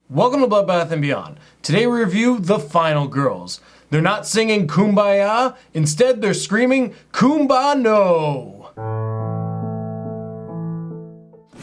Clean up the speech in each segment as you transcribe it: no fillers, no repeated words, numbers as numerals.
Welcome to Bloodbath and Beyond. Today we review The Final Girls. They're not singing Kumbaya, instead they're screaming Kumbano.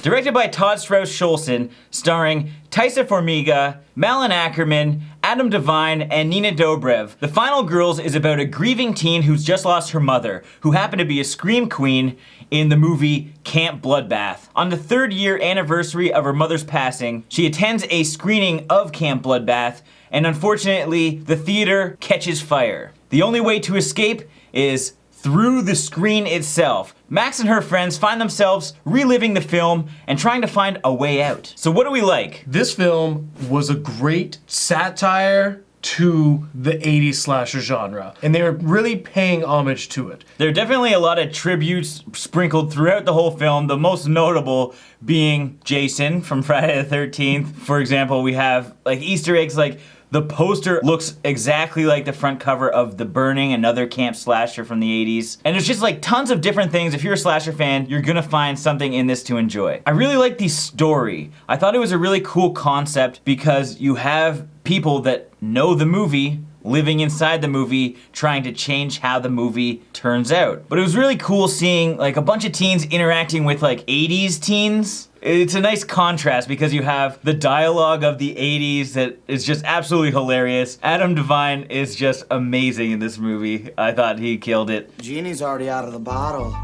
Directed by Todd Strauss-Schulson, starring Taissa Farmiga, Malin Akerman, Adam DeVine, and Nina Dobrev. The Final Girls is about a grieving teen who's just lost her mother, who happened to be a scream queen in the movie Camp Bloodbath. On the 3rd year anniversary of her mother's passing, she attends a screening of Camp Bloodbath, and unfortunately, the theater catches fire. The only way to escape is through the screen itself. Max and her friends find themselves reliving the film and trying to find a way out. So what do we like? This film was a great satire to the 80s slasher genre, and they were really paying homage to it. There are definitely a lot of tributes sprinkled throughout the whole film, the most notable being Jason from Friday the 13th. For example, we have like Easter eggs like the poster looks exactly like the front cover of The Burning, another camp slasher from the 80s. And there's just like tons of different things. If you're a slasher fan, you're gonna find something in this to enjoy. I really like the story. I thought it was a really cool concept because you have people that know the movie living inside the movie, trying to change how the movie turns out. But it was really cool seeing like a bunch of teens interacting with like 80s teens. It's a nice contrast because you have the dialogue of the 80s that is just absolutely hilarious. Adam DeVine is just amazing in this movie. I thought he killed it. Genie's already out of the bottle.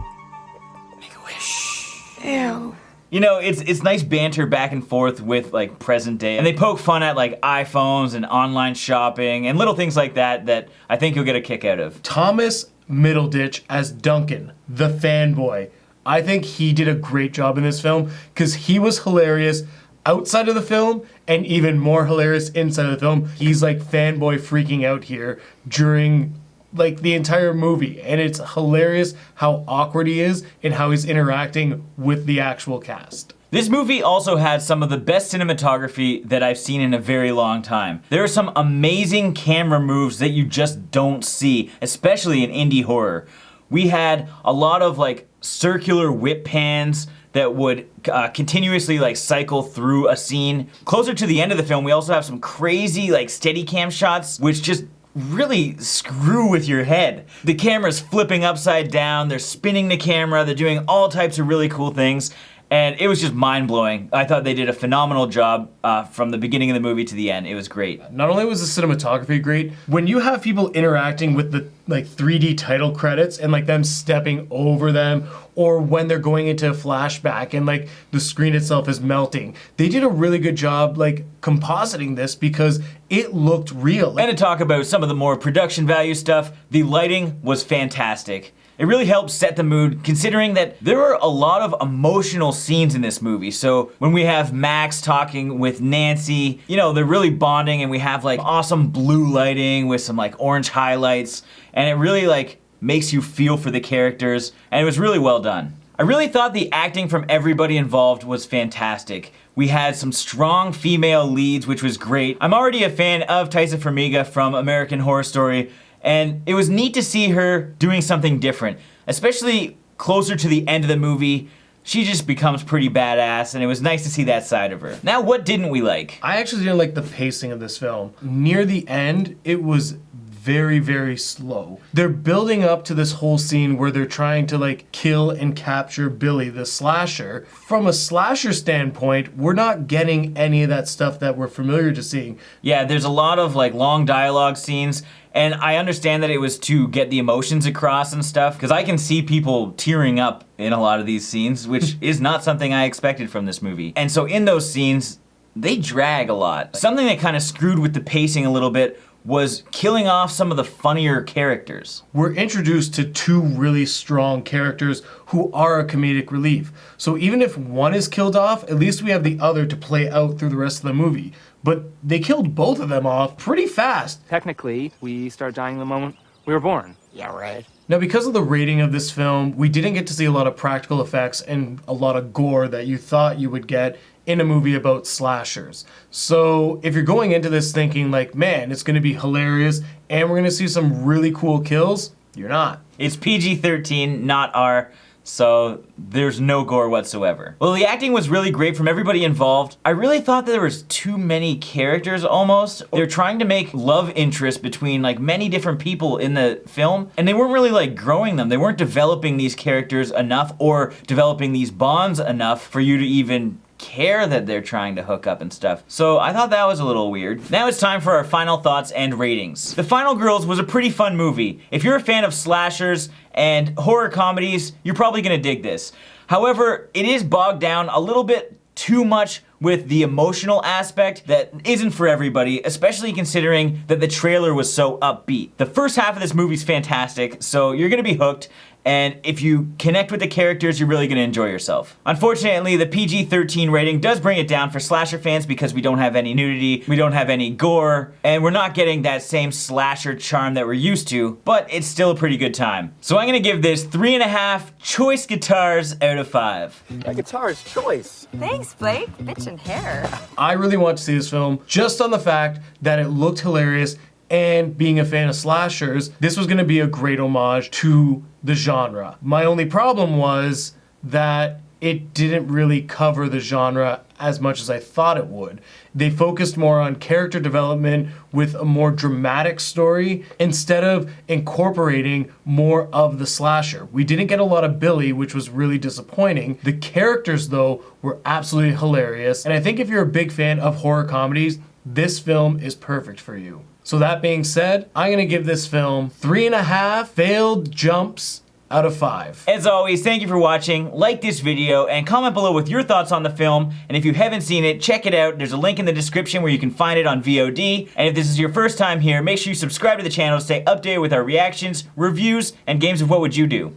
Make a wish. Ew. You know, it's nice banter back and forth with like present day. And they poke fun at like iPhones and online shopping and little things like that that I think you'll get a kick out of. Thomas Middleditch as Duncan, the fanboy. I think he did a great job in this film because he was hilarious outside of the film and even more hilarious inside of the film. He's like fanboy freaking out here during like the entire movie, and it's hilarious how awkward he is and how he's interacting with the actual cast. This movie also had some of the best cinematography that I've seen in a very long time. There are some amazing camera moves that you just don't see, especially in indie horror. We had a lot of like circular whip pans that would continuously like cycle through a scene. Closer to the end of the film, we also have some crazy like Steadicam shots, which just really screw with your head. The camera's flipping upside down, they're spinning the camera, they're doing all types of really cool things. And it was just mind-blowing. I thought they did a phenomenal job from the beginning of the movie to the end. It was great. Not only was the cinematography great, when you have people interacting with the like 3D title credits and like them stepping over them, or when they're going into a flashback and like the screen itself is melting, they did a really good job like compositing this because it looked real. And to talk about some of the more production value stuff, the lighting was fantastic. It really helped set the mood, considering that there are a lot of emotional scenes in this movie. So when we have Max talking with Nancy, you know, they're really bonding, and we have like awesome blue lighting with some like orange highlights, and it really like makes you feel for the characters, and it was really well done. I really thought the acting from everybody involved was fantastic. We had some strong female leads, which was great. I'm already a fan of Taissa Farmiga from American Horror Story, and it was neat to see her doing something different, especially closer to the end of the movie. She just becomes pretty badass, and it was nice to see that side of her. Now, what didn't we like? I actually didn't like the pacing of this film. Near the end, it was very, very slow. They're building up to this whole scene where they're trying to like kill and capture Billy, the slasher. From a slasher standpoint, we're not getting any of that stuff that we're familiar to seeing. Yeah, there's a lot of like long dialogue scenes, and I understand that it was to get the emotions across and stuff, because I can see people tearing up in a lot of these scenes, which is not something I expected from this movie. And so in those scenes, they drag a lot. Something that kind of screwed with the pacing a little bit was killing off some of the funnier characters. We're introduced to two really strong characters who are a comedic relief. So even if one is killed off, at least we have the other to play out through the rest of the movie. But they killed both of them off pretty fast. Technically, we start dying the moment we were born. Yeah, right. Now, because of the rating of this film, we didn't get to see a lot of practical effects and a lot of gore that you thought you would get in a movie about slashers. So if you're going into this thinking like, man, it's gonna be hilarious and we're gonna see some really cool kills, you're not. It's PG-13, not R, so there's no gore whatsoever. Well, the acting was really great from everybody involved. I really thought that there was too many characters almost. They're trying to make love interest between like many different people in the film, and they weren't really like growing them. They weren't developing these characters enough or developing these bonds enough for you to even care that they're trying to hook up and stuff. So I thought that was a little weird. Now it's time for our final thoughts and ratings. The Final Girls was a pretty fun movie. If you're a fan of slashers and horror comedies, you're probably gonna dig this. However, it is bogged down a little bit too much with the emotional aspect that isn't for everybody, especially considering that the trailer was so upbeat. The first half of this movie's fantastic, so you're gonna be hooked, and if you connect with the characters, you're really gonna enjoy yourself. Unfortunately, the PG-13 rating does bring it down for slasher fans because we don't have any nudity, we don't have any gore, and we're not getting that same slasher charm that we're used to, but it's still a pretty good time. So I'm gonna give this 3.5 choice guitars out of 5. That guitar is choice. Thanks, Blake. Bitch and hair. I really want to see this film just on the fact that it looked hilarious, and being a fan of slashers, this was gonna be a great homage to the genre. My only problem was that it didn't really cover the genre as much as I thought it would. They focused more on character development with a more dramatic story instead of incorporating more of the slasher. We didn't get a lot of Billy, which was really disappointing. The characters, though, were absolutely hilarious, and I think if you're a big fan of horror comedies, this film is perfect for you. So that being said, I'm gonna give this film 3.5 failed jumps out of 5. As always, thank you for watching. Like this video and comment below with your thoughts on the film. And if you haven't seen it, check it out. There's a link in the description where you can find it on VOD. And if this is your first time here, make sure you subscribe to the channel to stay updated with our reactions, reviews, and games of What Would You Do?